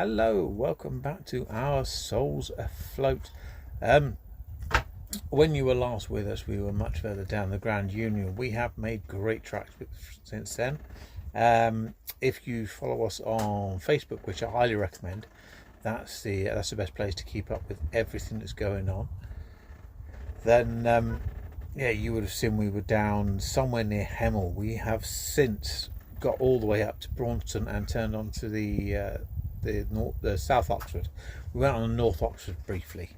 Hello, welcome back to Our Souls Afloat. When you were last with us, we were much further down the Grand Union. We have made great tracks since then. If you follow us on Facebook, which I highly recommend, that's the best place to keep up with everything that's going on. Then, you would have seen we were down somewhere near Hemel. We have since got all the way up to Braunston and turned onto the South Oxford. We went on North Oxford briefly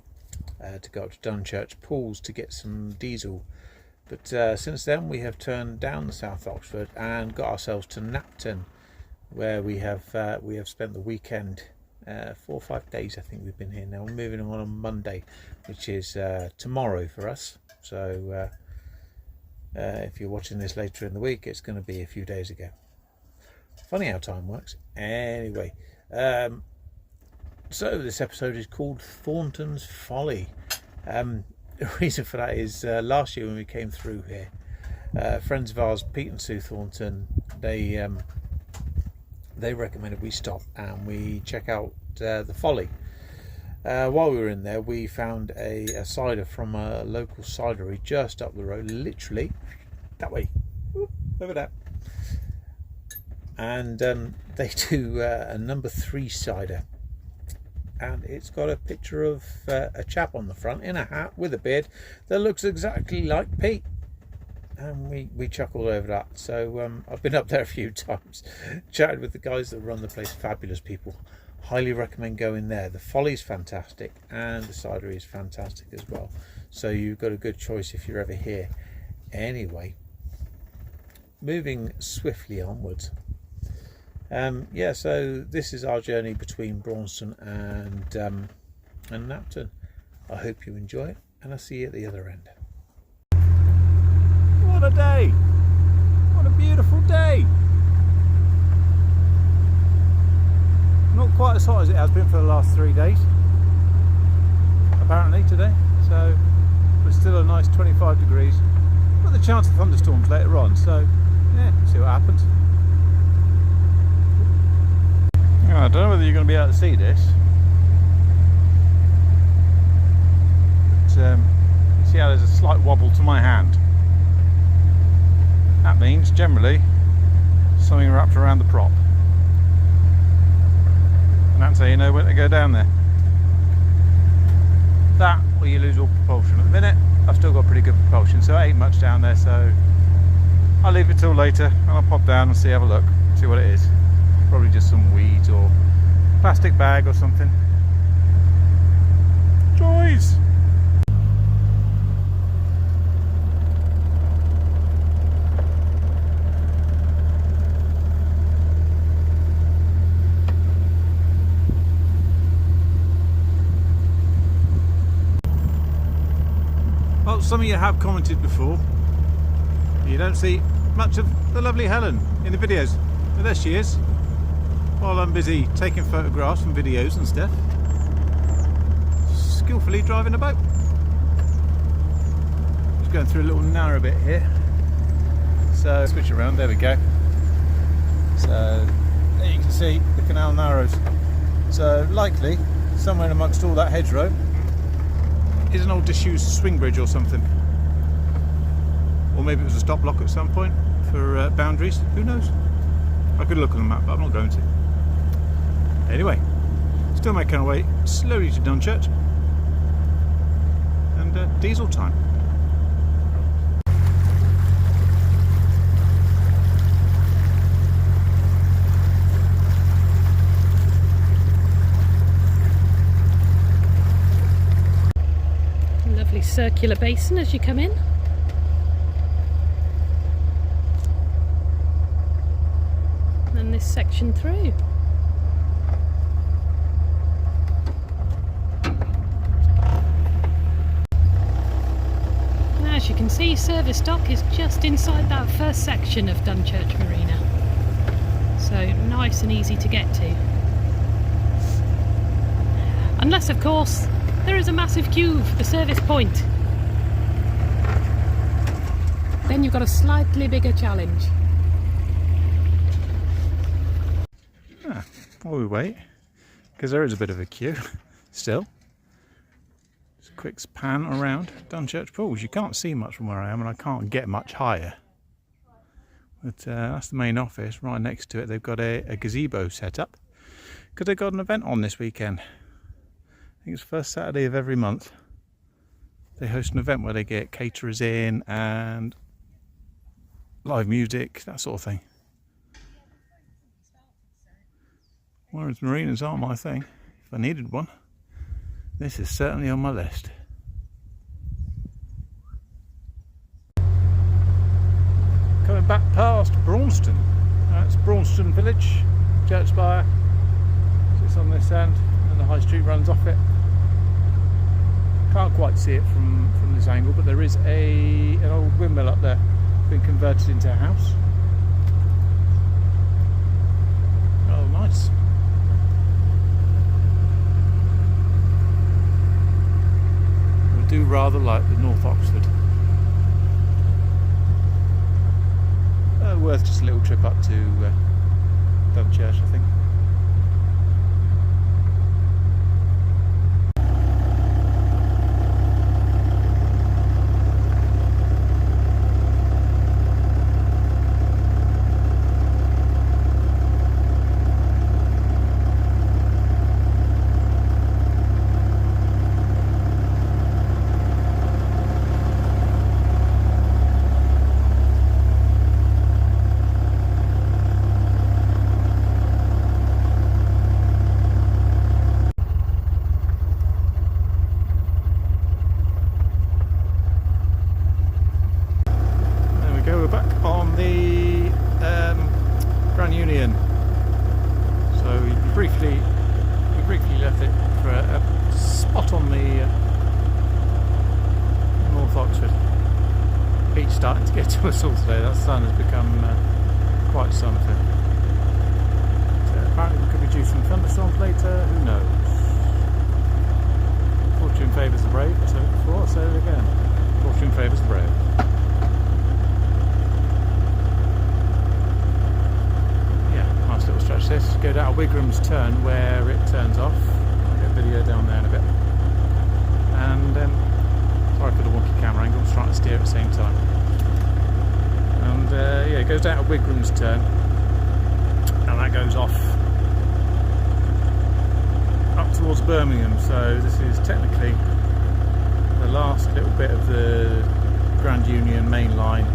to go up to Dunchurch Pools to get some diesel, but since then we have turned down the South Oxford and got ourselves to Napton, where we have spent the weekend. 4 or 5 days I think we've been here now. We're moving on Monday, which is tomorrow for us, so if you're watching this later in the week, it's going to be a few days ago. Funny how time works. Anyway, so this episode is called Thornton's Folly. The reason for that is last year when we came through here, friends of ours, Pete and Sue Thornton, they recommended we stop and we check out the Folly. While we were in there, we found a cider from a local cidery just up the road, literally that way, over there. And they do a number 3 cider, and it's got a picture of a chap on the front in a hat with a beard that looks exactly like Pete, and we chuckled over that. So I've been up there a few times, chatted with the guys that run the place. Fabulous people, highly recommend going there. The Folly's fantastic and the cidery is fantastic as well, so you've got a good choice if you're ever here. Anyway, moving swiftly onwards. So this is our journey between Braunston and Napton. I hope you enjoy it, and I'll see you at the other end. What a day! What a beautiful day! Not quite as hot as it has been for the last 3 days, apparently today, so but still a nice 25 degrees. Got the chance of thunderstorms later on, so yeah, see what happens. I don't know whether you're going to be able to see this, but you see how there's a slight wobble to my hand. That means generally something wrapped around the prop, and that's how you know when to go down there. That or you lose all propulsion. At the minute I've still got pretty good propulsion, so it ain't much down there, so I'll leave it till later and I'll pop down and have a look, see what it is. Probably just some weeds or plastic bag or something. Joys! Well, some of you have commented before. You don't see much of the lovely Helen in the videos. But there she is, while I'm busy taking photographs and videos and stuff, skillfully driving a boat. Just going through a little narrow bit here, so switch around, there we go. So there you can see the canal narrows, so likely somewhere amongst all that hedgerow is an old disused swing bridge or something, or maybe it was a stop block at some point for boundaries, who knows. I could look on the map, but I'm not going to. Anyway, still making our way slowly to Dunchurch, and diesel time. Lovely circular basin as you come in. And this section through. Now, as you can see, service dock is just inside that first section of Dunchurch Marina, so nice and easy to get to. Unless, of course, there is a massive queue for the service point. Then you've got a slightly bigger challenge. While we wait, because there is a bit of a queue still. Just a quick pan around Dunchurch Pools. You can't see much from where I am, and I can't get much higher. But that's the main office. Right next to it, they've got a gazebo set up because they've got an event on this weekend. I think it's the first Saturday of every month. They host an event where they get caterers in and live music, that sort of thing. Whereas marinas aren't my thing. If I needed one, this is certainly on my list. Coming back past Braunston. That's Braunston Village, church spire. Sits on this end, and the high street runs off it. Can't quite see it from this angle, but there is an old windmill up there, been converted into a house. Oh, nice. I do rather like the North Oxford. Worth just a little trip up to Dunchurch, I think. We briefly left it for a spot on the North Oxford beach, starting to get to us all today. That sun has become quite something. Apparently we could be due some thunderstorms later, who knows. Fortune favours the brave, I said it before, I'll say it again. Fortune favours the brave. Little stretch this, go down Wigram's Turn where it turns off. I'll get a video down there in a bit. And sorry for the wonky camera angle, I'm trying to steer at the same time. And yeah, it goes down to Wigram's Turn, and that goes off up towards Birmingham. So this is technically the last little bit of the Grand Union main line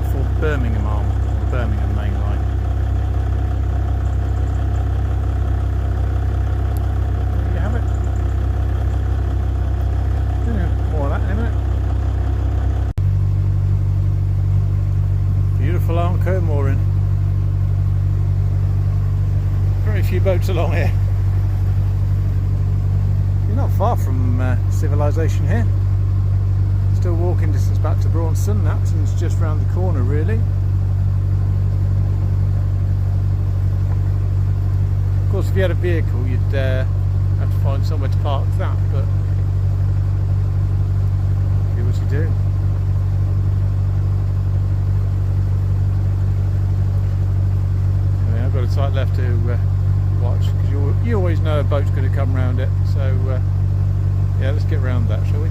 before the Birmingham arm, or the Birmingham main line. Armco mooring. Very few boats along here. You're not far from civilization here. Still walking distance back to Braunston. Napton's just round the corner, really. Of course, if you had a vehicle, you'd have to find somewhere to park that, but do what you do. I've got a tight left to watch, because you always know a boat's going to come round it, so yeah, let's get round that, shall we?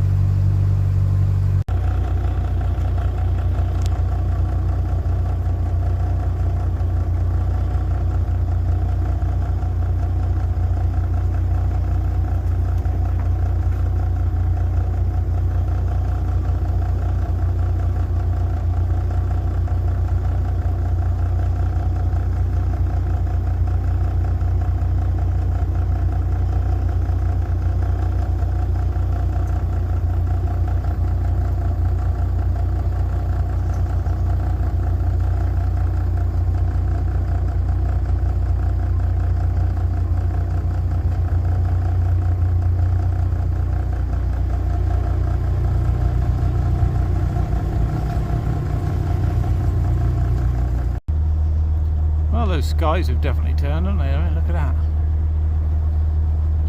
Those skies have definitely turned, haven't they? Look at that.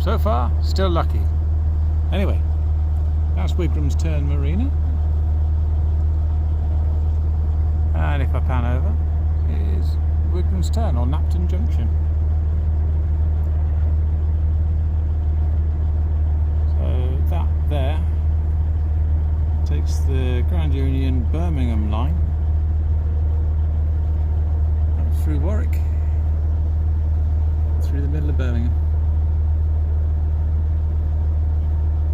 So far, still lucky. Anyway, that's Wigram's Turn Marina. And if I pan over, is Wigram's Turn or Napton Junction. That's the Grand Union Birmingham line up through Warwick, through the middle of Birmingham.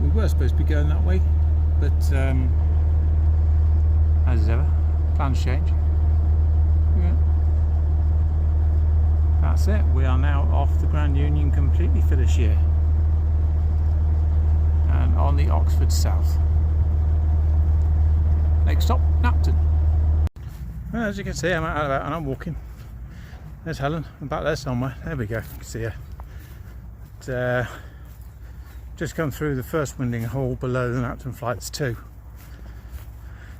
We were supposed to be going that way, but as ever, plans change. Yeah. That's it, we are now off the Grand Union completely for this year and on the Oxford South. Next stop, Napton. Well, as you can see, I'm out and about and I'm walking. There's Helen, I'm back there somewhere. There we go, you can see her. But, just come through the first winding hole below the Napton Flights 2.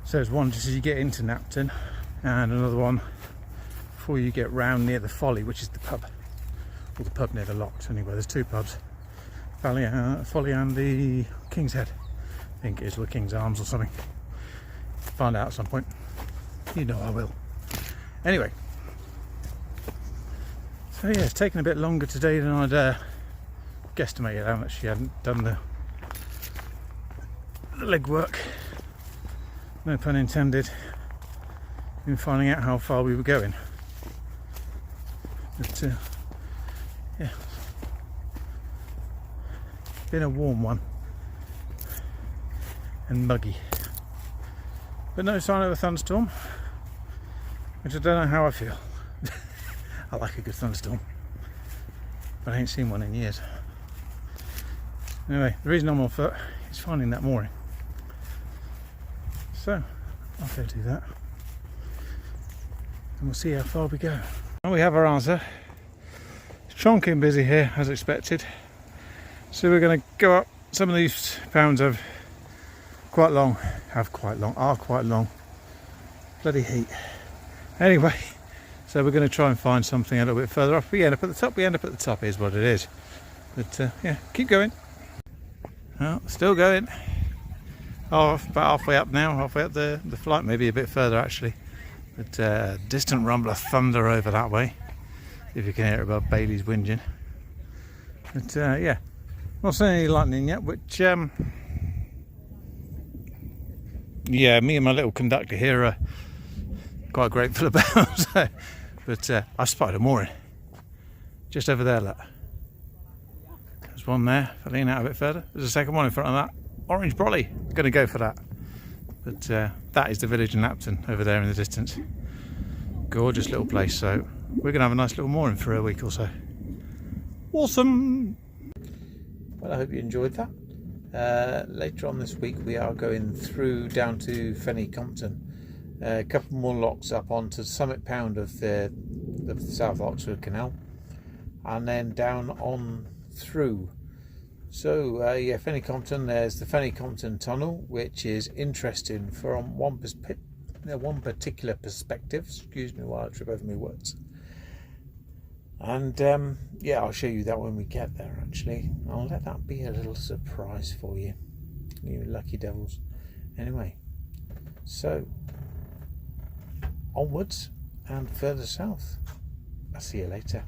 So there's one just as you get into Napton, and another one before you get round near the Folly, which is the pub. Or the pub near the locks anyway, there's two pubs. Folly and the King's Head. I think it is, the King's Arms or something. Find out at some point. You know I will. Anyway. So yeah, it's taken a bit longer today than I'd guesstimated how much she hadn't done the legwork. No pun intended. In finding out how far we were going. But yeah. Been a warm one. And muggy. But no sign of a thunderstorm, which I don't know how I feel. I like a good thunderstorm, but I ain't seen one in years. Anyway, the reason I'm on foot is finding that mooring. So, I'll go do that. And we'll see how far we go. Well, we have our answer. It's chonking busy here, as expected. So we're going to go up. Some of these pounds are quite long. Are quite long. Bloody heat. Anyway, so we're going to try and find something a little bit further off. We end up at the top, is what it is. But yeah, keep going. Well, still going. Oh, about halfway up now, halfway up the flight, maybe a bit further actually. But distant rumble of thunder over that way, if you can hear it above Bailey's whinging. But yeah, not seeing any lightning yet, which yeah, me and my little conductor here are quite grateful about. So, but I spotted a mooring just over there, look. There's one there, if I lean out a bit further. There's a second one in front of that. Orange brolly, gonna go for that. But that is the village of Napton over there in the distance. Gorgeous little place, so we're gonna have a nice little mooring for a week or so. Awesome! Well, I hope you enjoyed that. Later on this week we are going through down to Fenny Compton. A couple more locks up onto Summit Pound of the South Oxford Canal, and then down on through. So yeah, Fenny Compton, there's the Fenny Compton Tunnel, which is interesting from one particular perspective. Excuse me while I trip over my words. And yeah, I'll show you that when we get there. Actually, I'll let that be a little surprise for you, you lucky devils. Anyway, so onwards and further south. I'll see you later.